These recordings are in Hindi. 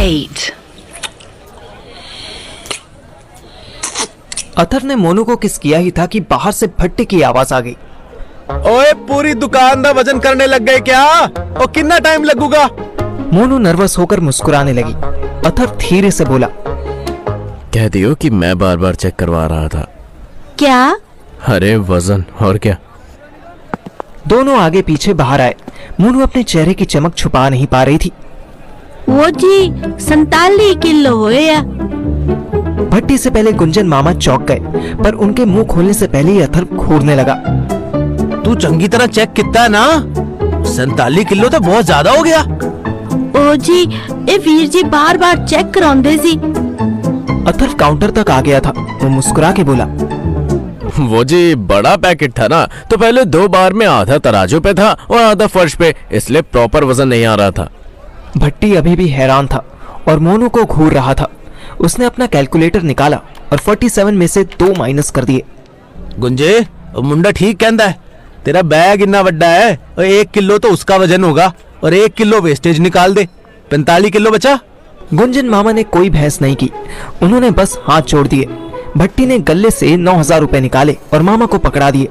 8. अथर ने मोनू को किस किया ही था कि बाहर से भट्टी की आवाज आ गई। ओए पूरी दुकान दा वजन करने लग गए क्या? और कितना टाइम लगूगा? मोनू नर्वस होकर मुस्कुराने लगी। अथर धीरे से बोला, कह दियो कि मैं बार बार चेक करवा रहा था। क्या? अरे वजन और क्या। दोनों आगे पीछे बाहर आए। मोनू अपने चेहरे की चमक छुपा नहीं पा रही थी। वो जी 47 किलो होया। भट्टी से पहले गुंजन मामा चौंक गए, पर उनके मुंह खोलने से पहले ही अथर घूरने लगा। तू चंगी तरह चेक कितना है ना? 47 किलो तो बहुत ज्यादा हो गया। ओ जी ए वीर जी बार बार चेक कराउंदे सी। अथर काउंटर तक आ गया था। वो मुस्कुरा के बोला, वो जी बड़ा पैकेट था ना, तो पहले 2 बार में आधा तराजू पे था और आधा फर्श पे, इसलिए प्रॉपर वजन नहीं आ रहा था। भट्टी अभी भी हैरान था और मोनू को घूर रहा था। उसने अपना कैलकुलेटर निकाला और 47 में से 2 माइनस कर दिए। गुंजे मुंडा ठीक कहता है, तेरा बैग इतना बड़ा है और 1 किलो तो उसका वजन होगा और 1 किलो वेस्टेज निकाल दे, 45 किलो बचा। गुंजन मामा ने कोई बहस नहीं की, उन्होंने बस हाथ जोड़ दिए। भट्टी ने गले से 9,000 रुपए निकाले और मामा को पकड़ा दिए।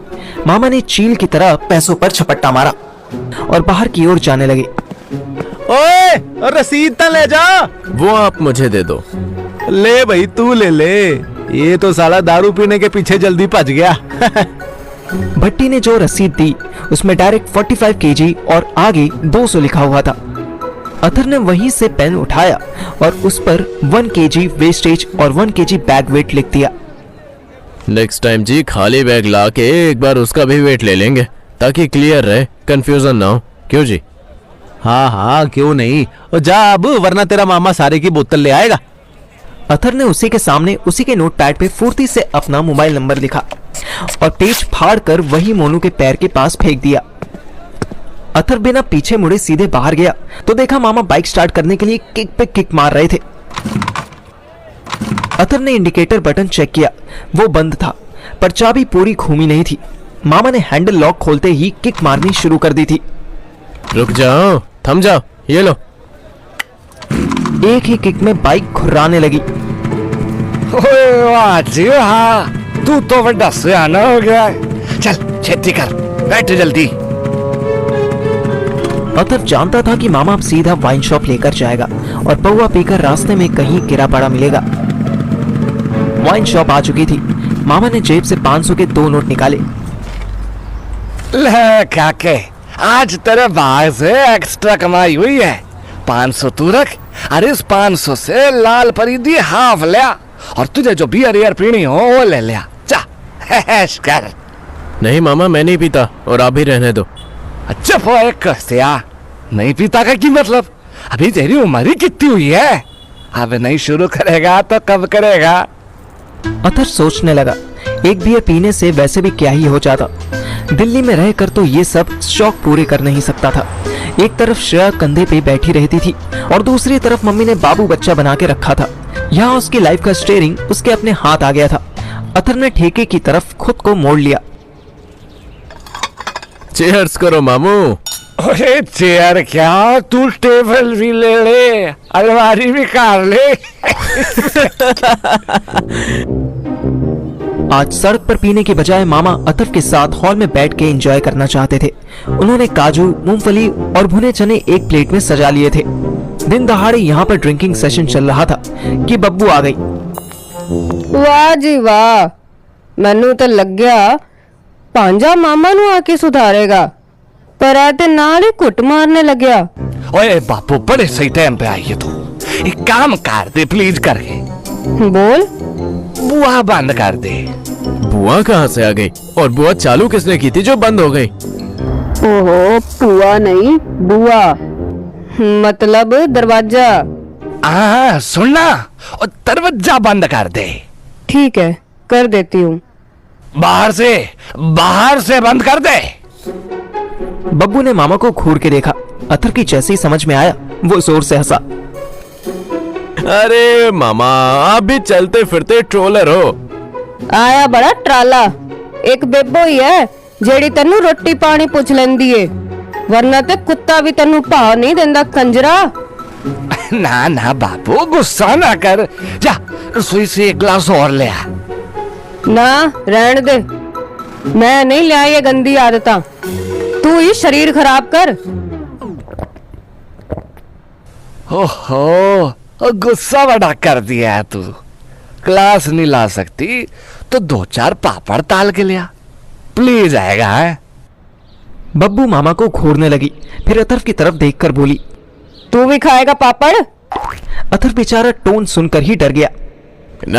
मामा ने चील की तरह पैसों पर झपट्टा मारा और बाहर की ओर जाने लगे। ओए रसीद तो ले जा। वो आप मुझे दे दो। ले भाई तू ले ले, ये तो साला दारू पीने के पीछे जल्दी भज गया। भट्टी ने जो रसीद दी उसमें डायरेक्ट 45 केजी और आगे 200 लिखा हुआ था। अथर ने वहीं से पेन उठाया और उस पर 1 केजी वेस्टेज और 1 केजी बैग वेट लिख दिया। नेक्स्ट टाइम जी खाली बैग ला के एक बार उसका भी वेट ले लेंगे, ताकि क्लियर रहे, कंफ्यूजन ना हो। क्यों जी? हाँ हाँ क्यों नहीं। और जा अब, वरना तेरा मामा सारे की बोतल ले आएगा। अथर ने उसी के सामने उसी के नोटपैड पे फुर्ती से अपना मोबाइल नंबर लिखा और पेज फाड़ कर वही मोनू के पैर के पास फेंक दिया। अथर बिना पीछे मुड़े सीधे बाहर गया तो देखा मामा बाइक स्टार्ट करने के लिए किक पे किक मार रहे थे। अथर ने इंडिकेटर बटन चेक किया, वो बंद था, पर चाबी पूरी घूमी नहीं थी। मामा ने हैंडल लॉक खोलते ही किक मारनी शुरू कर दी थी। रुक जाओ, थम जाओ, ये लो। एक ही किक में बाइक घुर्राने लगी। ओए वाह जी वाह, तू तो बड़ा सियाना हो गया। चल छेती कर, बैठ जल्दी। अथर जानता था कि मामा अब सीधा वाइन शॉप लेकर जाएगा और पौवा पीकर रास्ते में कहीं गिरा पड़ा मिलेगा। वाइन शॉप आ चुकी थी। मामा ने जेब से 500 के 2 नोट निकाले। ले काके, आज तेरे भाई से एक्स्ट्रा कमाई हुई है। 500 तू रख, अरे इस 500 से लाल परी दी हाफ लिया और तुझे जो बियर एयर पीनी हो वो ले लिया। जा ऐश कर। नहीं मामा, मैं नहीं पीता और आप भी रहने दो। अच्छा वो एक सिया, नहीं पीता का की मतलब? अभी तेरी उम्र ही कितनी हुई है? अब नहीं शुरू करेगा तो कब करेगा? अथर सोचने लगा, एक बियर पीने से वैसे भी क्या ही हो जाता। दिल्ली में रहकर तो ये सब शौक पूरे कर नहीं सकता था। एक तरफ श्रेया कंधे पे बैठी रहती थी और दूसरी तरफ मम्मी ने बाबू बच्चा बना के रखा था। यहाँ उसकी लाइफ का स्टीयरिंग उसके अपने हाथ आ गया था। अथर ने ठेके की तरफ खुद को मोड़ लिया। चीयर्स करो मामू। अरे चेयर क्या, तू टेबल भी ले ले, अलमारी भी कार ले। आज सड़क पर पीने के बजाय मामा अतफ के साथ हॉल में बैठ के एंजॉय करना चाहते थे। उन्होंने काजू, मूंगफली और भुने चने एक प्लेट में सजा लिए थे। दिन दहाड़े यहाँ पर ड्रिंकिंग सेशन चल रहा था कि बब्बू आ गई। वाह जी वाह, मैनू तो लग गया पांजा मामा नू आके सुधारेगा, पर आते नाल ही कुट मारने लग्या। ओए बापू, बड़े सही टाइम पे आई है तू। एक काम कर दे प्लीज करके। बोल। बुआ बंद कर दे। बुआ कहाँ से आ गई? और बुआ चालू किसने की थी जो बंद हो गई? ओहो, पुआ नहीं बुआ, मतलब दरवाजा। हाँ सुनना, और दरवाजा बंद कर दे। ठीक है, कर देती हूँ। बाहर से बंद कर दे। बब्बू ने मामा को घूर के देखा। अथर की जैसे ही समझ में आया वो जोर से हंसा। अरे मामा, आप भी चलते फिरते ट्रोलर हो। आया बड़ा ट्राला, एक बेबो ही है जेड़ी तेनू रोटी पानी पूछ लेंदी है, वरना ते कुत्ता भी तेनू भाव नहीं देंदा कंजरा। ना ना बाबू, गुस्सा ना कर। जा रसोई से एक गिलास और ले आ। ना रहने दे, मैं नहीं लिया ये गंदी आदतां। तू ही शरीर खराब कर। ओहो, गुस्सा बड़ा कर दिया है तू। क्लास नहीं ला सकती तो 2-4 पापड़ ताल के लिया, प्लीज आएगा है? बब्बू मामा को घूरने लगी, फिर अथर्व की तरफ देखकर बोली, तू भी खाएगा पापड़? अथर्व बेचारा टोन सुनकर ही डर गया।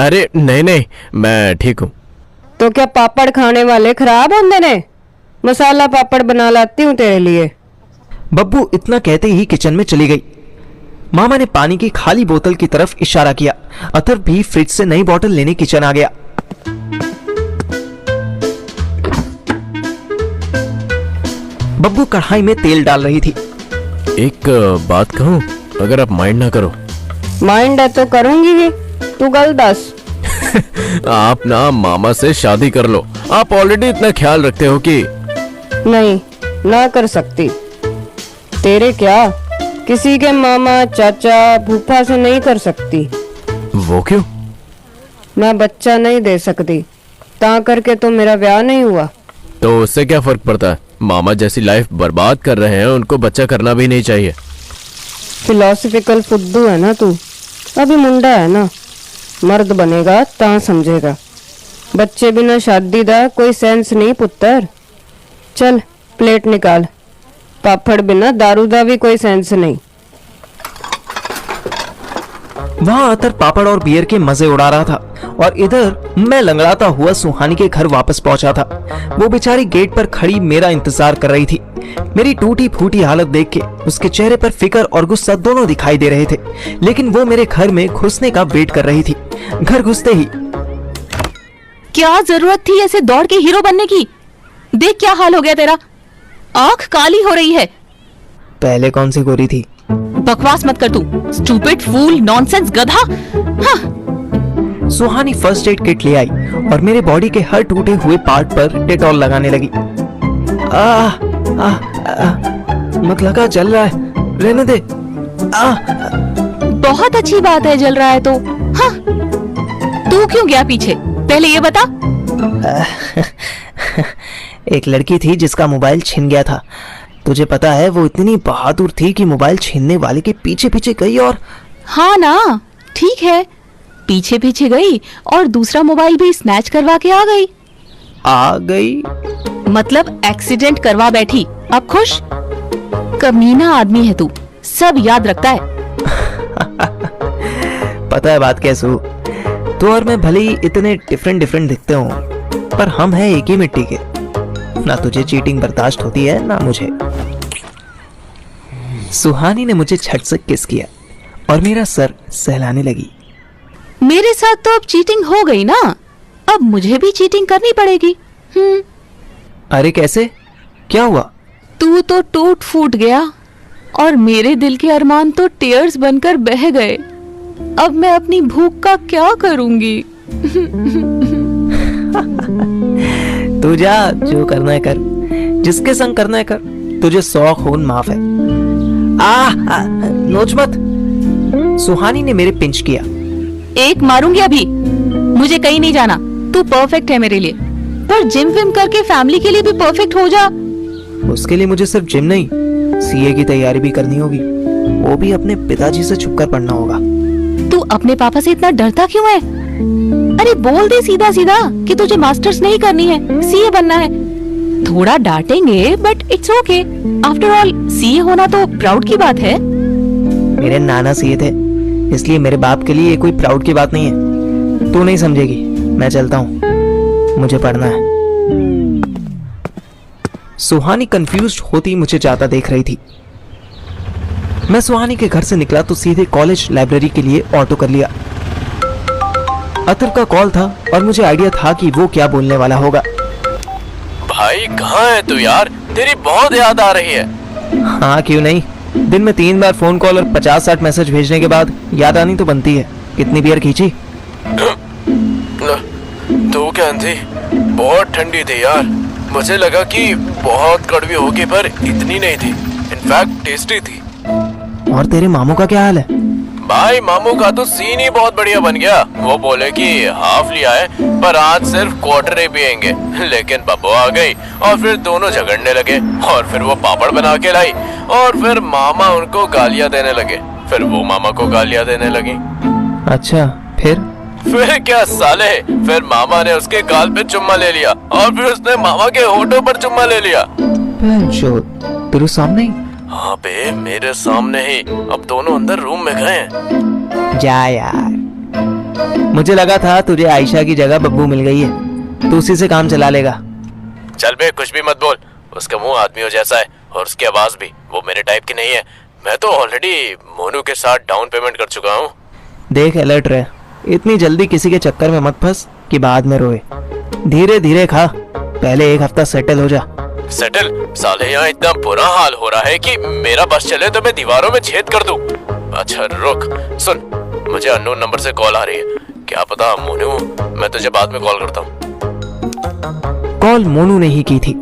अरे नहीं नहीं, मैं ठीक हूँ। तो क्या पापड़ खाने वाले खराब होंगे ने? मसाला पापड़ बना लाती हूँ तेरे लिए। बब्बू इतना कहते ही किचन में चली गई। मामा ने पानी की खाली बोतल की तरफ इशारा किया। अथर्व भी फ्रिज से नई बोतल लेने किचन आ गया। बब्बू कढ़ाई में तेल डाल रही थी। एक बात कहूँ, अगर आप माइंड ना करो। माइंड है तो करूंगी ही, तू गल दस। आप ना मामा से शादी कर लो। आप ऑलरेडी इतना ख्याल रखते हो कि। नहीं, ना कर सकती। तेरे क्या, किसी के मामा चाचा फूफा से नहीं कर सकती। वो क्यों? मैं बच्चा नहीं दे सकती, ता करके तो मेरा ब्याह नहीं हुआ। तो उससे क्या फर्क पड़ता है? मामा जैसी लाइफ बर्बाद कर रहे हैं, उनको बच्चा करना भी नहीं चाहिए। फिलोसफिकल फुद्दू है ना तू। अभी मुंडा है ना, मर्द बनेगा ता समझेगा। बच्चे बिना शादी दा कोई सेंस नहीं पुत्र। चल प्लेट निकाल। पापड़ बिना दारू दा भी कोई सेंस नहीं। वहां अतर पापड़ और बियर के मजे उड़ा रहा था और इधर मैं लंगड़ाता हुआ सुहानी के घर वापस पहुंचा था। वो बेचारी गेट पर खड़ी मेरा इंतजार कर रही थी। मेरी टूटी फूटी हालत देख के उसके चेहरे पर फिक्र और गुस्सा दोनों दिखाई दे रहे थे, लेकिन वो मेरे घर में घुसने का वेट कर रही थी। घर घुसते ही, क्या जरूरत थी ऐसे दौड़ के हीरो बनने की? देख क्या हाल हो गया तेरा, आंख काली हो रही है। पहले कौन सी गोरी थी? बकवास मत कर तू, स्टूपिड फूल, नॉनसेंस गधा। हाँ। सुहानी फर्स्ट एड किट ले आई और मेरे बॉडी के हर टूटे हुए पार्ट पर डेटॉल लगाने लगी। मत लगा, जल रहा है, रहने दे। बहुत अच्छी बात है, जल रहा है तो। हाँ। तू क्यों गया पीछे, पहले ये बता। एक लड़की थी जिसका मोबाइल छिन गया था। तुझे पता है वो इतनी बहादुर थी कि मोबाइल छीनने वाले के पीछे पीछे गई और। हाँ ना, ठीक है, पीछे पीछे गई और दूसरा मोबाइल भी स्नैच करवा के आ गई। मतलब एक्सीडेंट करवा बैठी। अब खुश? कमीना आदमी है तू, सब याद रखता है। पता है बात कैसू, तू और मैं भले ही इतने डिफरेंट दिखते हो, पर हम हैं एक ही मिट्टी के। ना तुझे चीटिंग बर्दाश्त होती है ना मुझे। सुहानी ने मुझे झट से किस किया और मेरा सर सहलाने लगी। मेरे साथ तो अब चीटिंग हो गई ना, अब मुझे भी चीटिंग करनी पड़ेगी। अरे कैसे, क्या हुआ? तू तो टूट फूट गया और मेरे दिल के अरमान तो टीयर्स बनकर बह गए। अब मैं अपनी भूख का क्या करूंगी? तू जा, जो करना है कर, जिसके संग करना है कर, तुझे 100 खून माफ है। नोच मत। सुहानी ने मेरे पिंच किया। एक मारूंगी अभी, मुझे कहीं नहीं जाना, तू परफेक्ट है मेरे लिए, पर जिम विम करके फैमिली के लिए भी परफेक्ट हो जा। उसके लिए मुझे सिर्फ जिम नहीं, सीए की तैयारी भी करनी होगी, वो भी अपने पिताजी से छुपकर पढ़ना होगा। तू अपने पापा से इतना डरता क्यों है? अरे बोल दे सीधा सीधा कि तुझे मास्टर्स नहीं करनी है, सीए बनना है। थोड़ा डांटेंगे but it's okay, after all CA होना तो प्राउड की बात है। मेरे नाना सीए थे, इसलिए मेरे बाप के लिए ये कोई प्राउड की बात नहीं है। तू नहीं समझेगी, मैं चलता हूँ, मुझे पढ़ना है। सुहानी कंफ्यूज्ड होती मुझे जाता देख रही थी। मैं सुहानी के घर से निकला तो सीधे कॉलेज लाइब्रेरी के लिए ऑटो कर लिया। अतर का कॉल था और मुझे आइडिया था कि वो क्या बोलने वाला होगा। भाई कहाँ है तू यार, तेरी बहुत याद आ रही है। हाँ क्यों नहीं, दिन में 3 बार फोन कॉल और 50-60 मैसेज भेजने के बाद याद आनी तो बनती है। कितनी बियर खींची? तू क्या थी? बहुत ठंडी थी यार, मुझे लगा कि बहुत कड़वी होगी पर इतनी नहीं थी, इनफैक्ट टेस्टी थी। और तेरे मामू का क्या हाल है? भाई मामू का तो सीन ही बहुत बढ़िया बन गया। वो बोले कि हाफ लिया है पर आज सिर्फ क्वार्टर ही पियेंगे। लेकिन बब्बू आ गई और फिर दोनों झगड़ने लगे और फिर वो पापड़ बना के लाई और फिर मामा उनको गालियां देने लगे, फिर वो मामा को गालियां देने लगी। अच्छा फिर क्या साले, फिर मामा ने उसके गाल पे चुम्मा ले लिया और फिर उसने मामा के होठों पर चुम्मा ले लिया। तेरे सामने ही? हाँ बे, मेरे सामने ही। अब दोनों अंदर रूम में गए हैं। जा यार, मुझे लगा था तुझे आयशा की जगह बब्बू मिल गई है, तू उसी से काम चला लेगा। चल बे, कुछ भी मत बोल। उसका मुंह आदमियों जैसा है और उसकी आवाज भी वो मेरे टाइप की नहीं है। मैं तो ऑलरेडी मोनू के साथ डाउन पेमेंट कर चुका हूँ। देख अलर्ट रहे, इतनी जल्दी किसी के चक्कर में मत फंस कि बाद में रोए। धीरे धीरे खा, पहले एक हफ्ता सेटल हो जा। सेटल? साले यहाँ इतना बुरा हाल हो रहा है कि मेरा बस चले तो मैं दीवारों में छेद कर दूं। अच्छा रुक, सुन, मुझे अननोन नंबर से कॉल आ रही है। क्या पता मोनू, मैं तुझे बाद में कॉल करता हूँ। कॉल मोनू ने ही की थी।